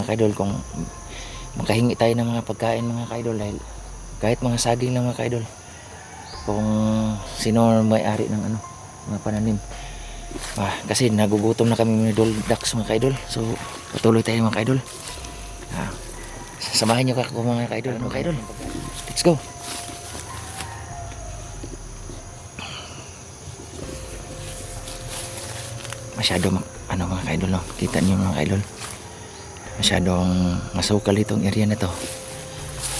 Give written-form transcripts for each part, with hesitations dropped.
mga kaidol kung makahingi tayo ng mga pagkain mga kaidol, dahil kahit mga saging lang mga kaidol, kung sino may-ari ng ano, mga pananim. Kasi nagugutom na kami mga idol ducks mga kaidol. So patuloy tayo mga kaidol. Samahan nyo ako mga kaidol. Mga kaidol, let's go. Masyado ano mga kaidol, no? Kita niyo mga kaidol, masyadong masukal itong area na to.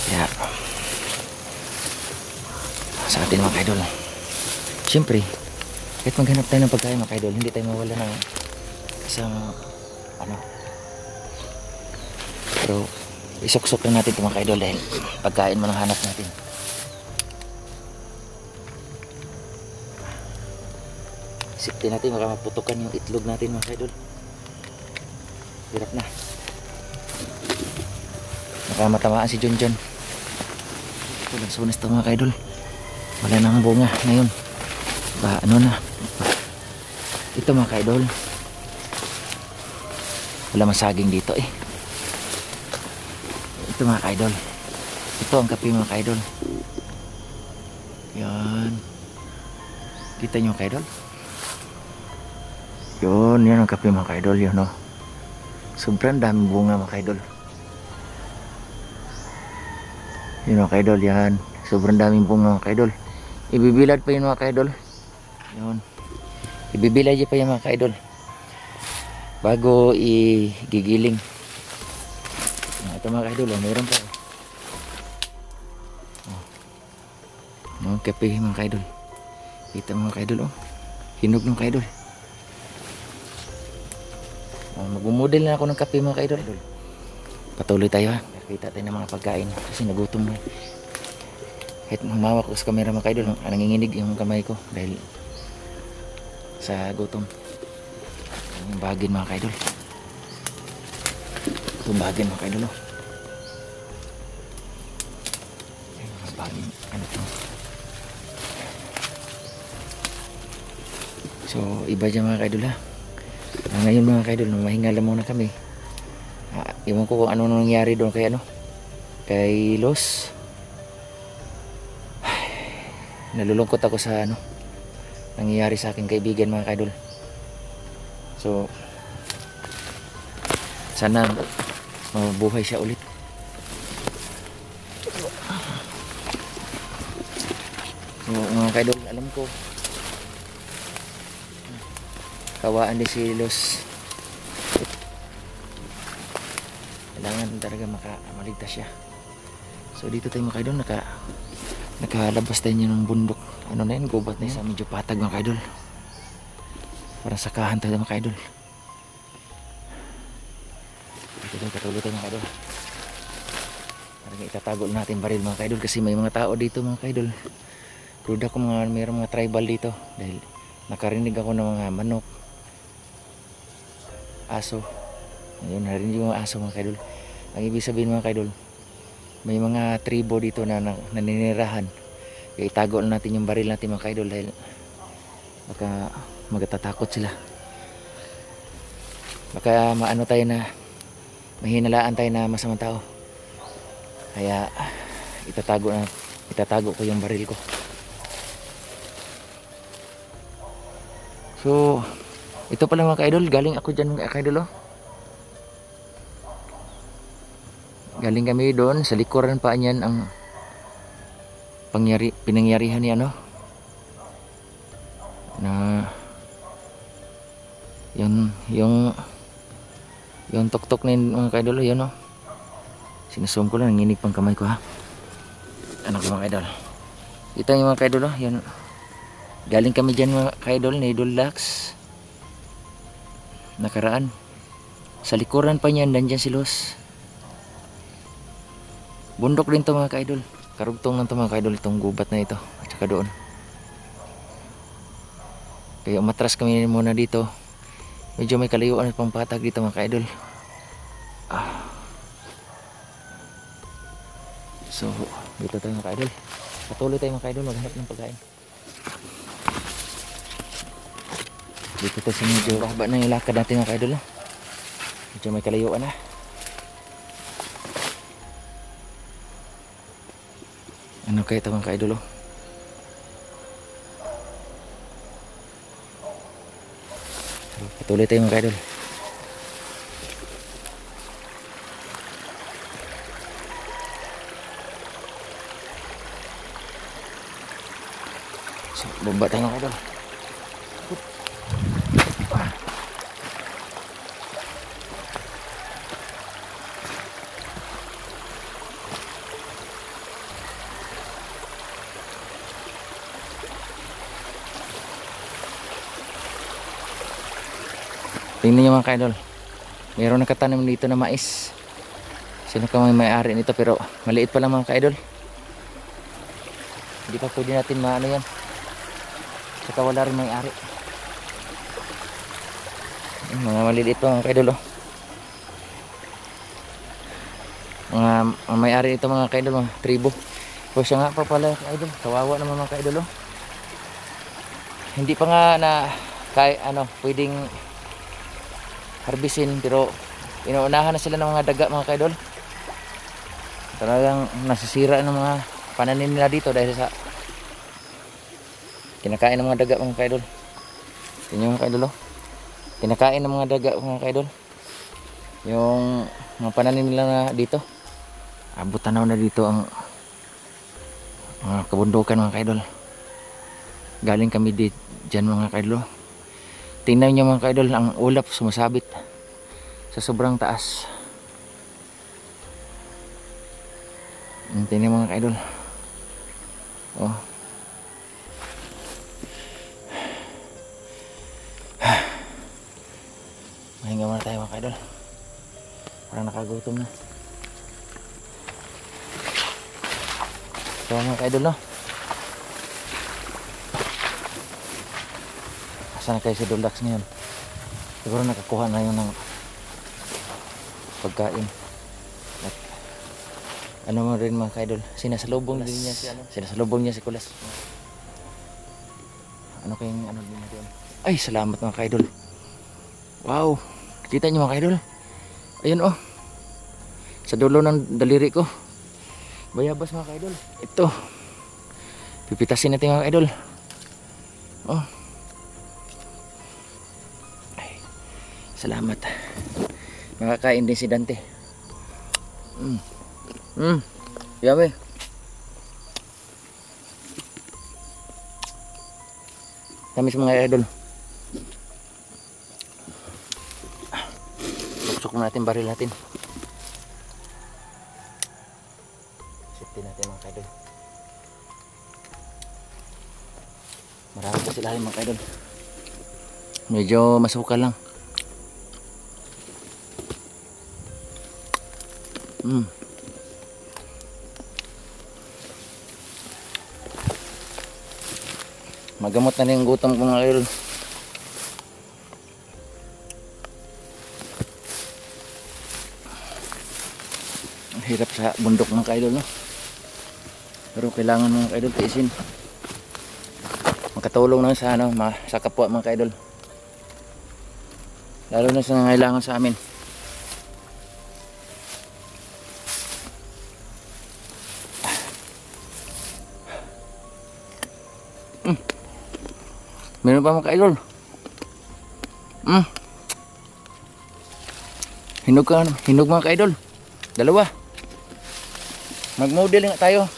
Kaya sa atin mga kaidol, siyempre kahit maghanap tayo ng pagkain mga kaidol, hindi tayo mawala ng isang ano, pero isuksok lang natin ito mga kaidol, dahil pagkain man ang hanap natin. Isipin natin baka maputukan yung itlog natin mga kaidol. Hirap na, baka matamaan si John. Ito lang sunas ito mga kaidol, wala nang bunga ngayon. Ano na ito mga kaidol, wala masaging dito eh. Ito mga kaidol, ito ang kape mga kaidol. Yan, kita nyo kaidol, yun, yan ang kape mga kaidol. Yun, no? Sobrang daming bunga mga kaidol. Yun mga kaidol, yan, sobrang daming bunga mga kaidol. Ibibilad pa yun mga kaidol. Yun, ibibilad pa yun mga kaidol bago igigiling. Ito mga kaidol, mayroon pa kape mga kaidol. Kita mga kaidol, hinog ng kaidol. Magmumodel na ako ng kape mga kaidol. Patuloy tayo kita tayo ng mga pagkain kasi nagutom na. Kahit humawak ko sa camera mga kaidol, nanginginig yung kamay ko dahil sa gutom. Yung bagin mga kaidol, itong bagin mga kaidol. Bagin, ano to? So iba dyan mga kaidol ha. Ngayon mga kaidol, mahinga lang muna kami. Iwan ko kung ano nangyari doon kay kay Los. Nalulungkot ako sa nangyayari sa aking kaibigan mga kaidol. So sana mabuhay siya ulit. So mga kaidol, alam ko kawaan din si Los. Kailangan talaga maligtas siya. So dito tayo mga kaidol, nakalabas tayo ng bundok. Ano na yun, gubat na yun, medyo patag mga kaidol. Parang sakahan tayo mga kaidol. Dito tayo, patuloy tayo mga kaidol. Parang itatago natin baril mga kaidol, kasi may mga tao dito mga kaidol. Duda ko mayroong mga tribal dito, dahil nakarinig ako ng mga manok, aso. Ayun, narinig yung mga aso mga kaidol. Ang ibig sabihin mga kaidol, may mga tribo dito na naninirahan. Kaya itago na natin yung baril natin mga kaidol, dahil baka magtatakot sila. Baka maano tayo na mahinalaan tayo na masamang tao. Kaya itatago ko yung baril ko. So ito pala mga kaidol, galing ako dyan mga kaidol. Galing kami doon sa likuran pa niyan ang pinangyarihan ni na yung tuktok na yun mga kaidol. Yun sinasum ko lang, nanginig pang kamay ko ha. Ano ko mga kaidol, ito yung mga kaidol yan. Galing kami dyan mga kaidol na Idol Dax nakaraan. Sa likuran pa niyan, nandyan si Los. Bundok din to mga kaidol, karugtong lang to mga kaidol, itong gubat na ito at saka doon. Kaya umatras kami muna dito, medyo may kalayuan at pampatag dito mga kaidol. So dito tayo mga kaidol, patuloy tayo mga kaidol maghanap ng pagkain. Dito tayo sa medyo haba na yung lakad natin mga kaidol. Medyo may kalayuan na. Ano kaya ito mga ka-idol oh. So, patuloy tayo mga ka-idol. So, baba tayo mga ka-idol. Tingnan nyo mga ka-idol, mayroon nakatanim dito na mais. Sino ka may-ari nito, pero maliit pa lang mga ka-idol. Hindi pa pwede natin maano yan, saka wala rin may-ari. Mga maliliit pa mga ka-idol oh. Mga may-ari nito mga ka-idol, mga tribo. O siya nga pa pala ka-idol, kawawa naman mga ka-idol oh. Hindi pa nga na kaya ano pwedeng harbisin, pero inuunahan na sila ng mga daga mga ka-idol. Talagang nasisira ng mga pananim nila dito dahil sa kinakain ng mga daga mga ka-idol. Tingnan mga ka-idol oh. Kinakain ng mga daga mga ka-idol yung mga pananim nila na dito. Abot tanaw na dito ang mga kabundukan mga ka-idol. Galing kami dyan mga ka-idol. Tingnan nyo mga ka-idol, ang ulap sumasabit sa sobrang taas. Tingnan mga ka-idol oh. Mahinga muna tayo mga ka-idol, parang nakagutom na. So mga ka-idol no, asan na kayo si Duldax ngayon? Siguro nakakuha na yun ng pagkain. At ano mo rin mga ka-idol, sinasalubong din niya si ano? Sinasalubong niya si Kulas. Ano kayong ano din natin? Ay salamat mga ka-idol. Wow, kita niyo mga ka-idol, ayun oh, sa dulo ng daliri ko bayabas mga ka-idol. Ito pipitasin natin mga ka-idol oh. Salamat. Makakain din si Dante. Yummy. Tamis mga idol. Suksok natin baril natin. Sipin natin mga idol. Marami pa sila mga idol. Medyo masukal lang. Magamot na rin yung gutom ko mga idol. Ang hirap sa bundok mga idol no? Pero kailangan mga idol tiisin. Makatulong lang sa ano, sa kapwa mga idol. Lalo na sa nangailangan sa amin. Meron pa mga ka-idol. Hinog mga ka-idol. Dalawa. Mag-model nga tayo.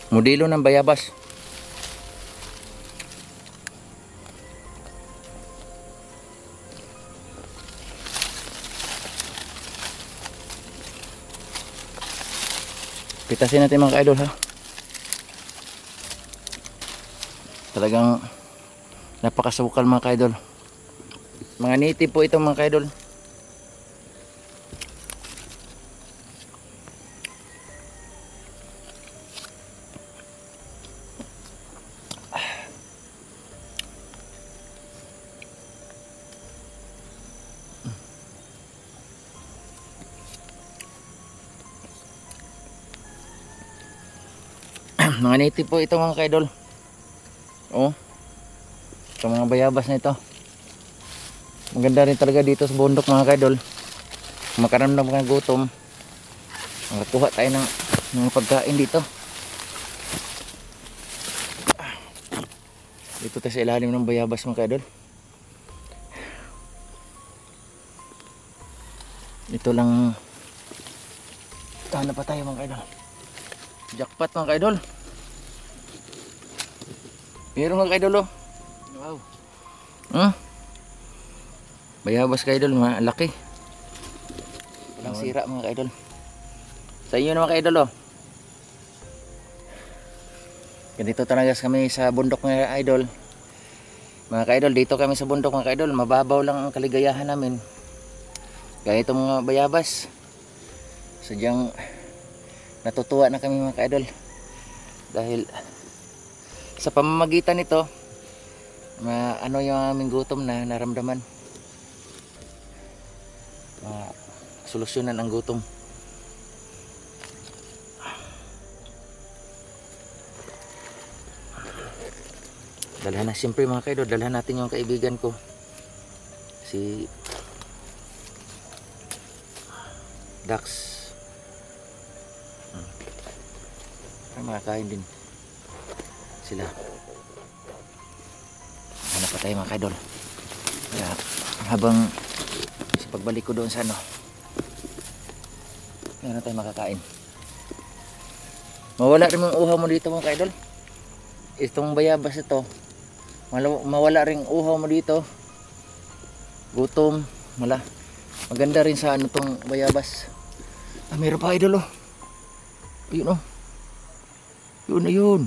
Modelo ng bayabas. Pitasin natin mga ka-idol ha. Talagang napakasukal mga ka-idol. Mga native po ito mga ka-idol. Mga native po ito mga ka-idol. Oh, ito mga bayabas na ito. Maganda rin talaga dito sa bundok mga ka-idol. Makaramdam ng gutom, Makakuha tayo ng pagkain dito. Dito tayo sa ilalim ng bayabas mga kaidol. Ito lang. Hanap pa tayo mga kaidol. Jackpot mga kaidol. Meron mga kaidol oh. Wow. Bayabas kaidol, malaki. Walang sira mga kaidol. Sa inyo naman kaidol oh. Ganito talaga kami sa bundok mga idol. Mga kaidol, dito kami sa bundok mga kaidol. Mababaw lang ang kaligayahan namin. Kaya itong mga bayabas, sadyang natutuwa na kami mga kaidol. Dahil sa pamamagitan nito, ano yung aming gutom na naramdaman. Solusyonan ang gutom. Dalhan na siyempre mga kaidol, dalhan natin yung kaibigan ko si Dax. Ay makakain din sila. Hanap pa tayo mga kaidol. Kaya habang sa pagbalik ko doon sa ano, meron tayo makakain. Mawala rin yung uhaw mo dito mga kaidol. Itong bayabas ito, mawala ring uhaw mo dito. Gutom, maganda rin sa ano tong bayabas. Meron pa idol oh. Ayun oh. Yun na yun.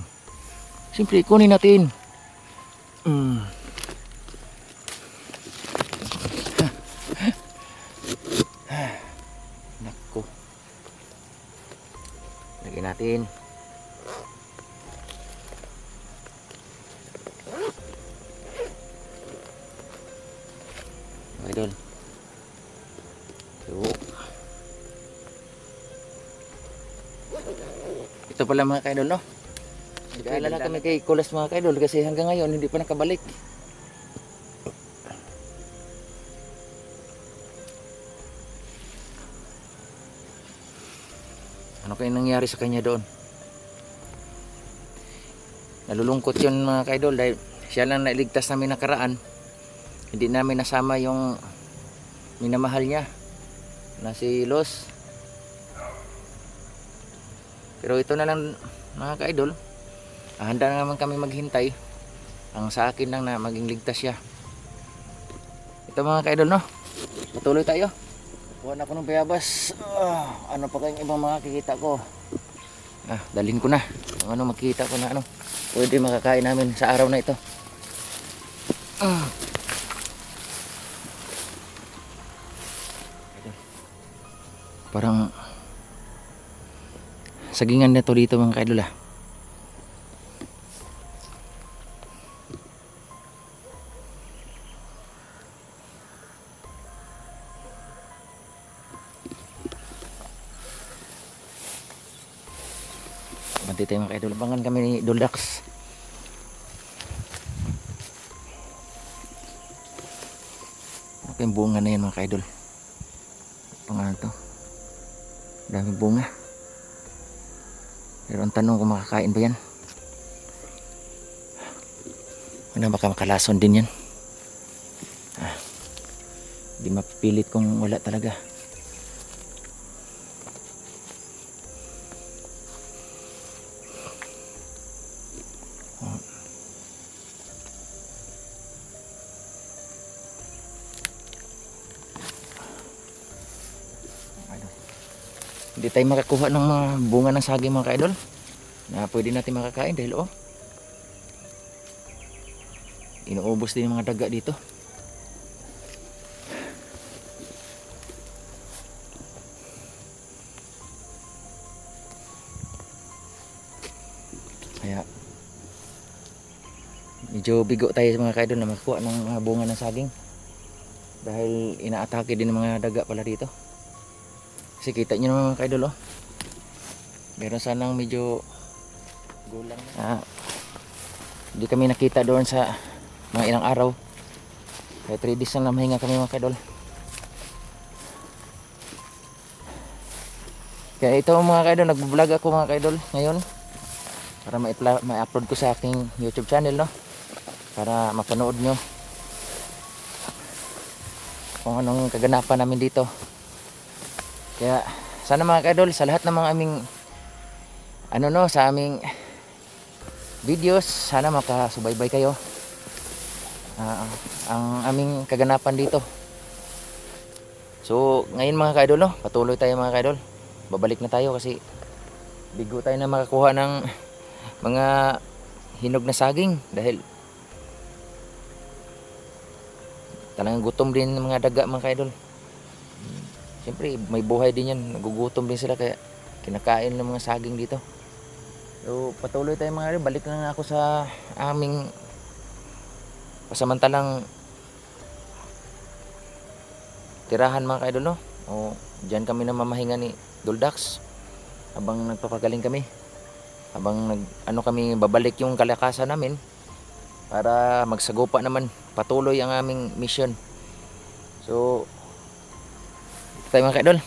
Siyempre kunin natin. Nako. Lagyan natin. Idol. So, ito pala mga kaidol no. Nag-aalala kami kay Kulas mga kaidol kasi hanggang ngayon hindi pa nakabalik. Ano kaya nangyari sa kanya doon? Nalulungkot yun mga kaidol dahil siya lang nailigtas namin nakaraan. Hindi namin nasama yung minamahal niya na si Los. Pero ito na lang mga kaidol, handa na naman kami maghintay. Ang sa akin lang na maging ligtas siya. Ito mga kaidol no, patuloy tayo. Kuha na ako ng bayabas. Ano pa kayong ibang mga kikita ko? Dalhin ko na kung ano makikita ko na ano pwede makakain namin sa araw na ito. Parang sagingan na to dito mga kaidol Banti tayo mga kaidol. Abangan kami ni Duldax. Okay, yung bunga na yan mga kaidol. Pangalan to. Dami bunga. Pero ang tanong kung makakain ba yan. Ano baka makalason din yan. Di mapipilit kung wala talaga. Hindi tayo makakuha ng mga bunga ng saging mga kaidol na pwede natin makakain dahil inuubos din yung mga daga dito. Kaya medyo bigo tayo mga kaidol na makakuha ng mga bunga ng saging dahil inaatake din ng mga daga pala dito. Kasi kita nyo naman mga kaidol meron sanang medyo gulang hindi kami nakita doon sa mga ilang araw kaya 3 days lang mahinga kami mga kaidol. Kaya ito mga kaidol, nagbo-vlog ako mga kaidol ngayon para ma-upload ko sa aking YouTube channel, no? Para mapanood nyo kung anong kaganapan namin dito. Kaya sana mga kaidol, sa lahat ng mga aming sa aming videos, sana makasubaybay kayo. Ang aming kaganapan dito. So ngayon mga kaidol, no, patuloy tayo mga kaidol. Babalik na tayo kasi bigo tayo na makakuha ng mga hinog na saging dahil talagang gutom din ng mga daga mga kaidol. Siyempre may buhay din yan, nagugutom din sila kaya kinakain ng mga saging dito. So patuloy tayo mga kaidol, balik na ako sa aming pasamantalang tirahan mga kaidol, no? O diyan kami na mamahinga ni Duldax habang nagpapagaling kami, habang kami babalik yung kalakasan namin para magsagupa naman patuloy ang aming mission. So ito tayo mga kaidol.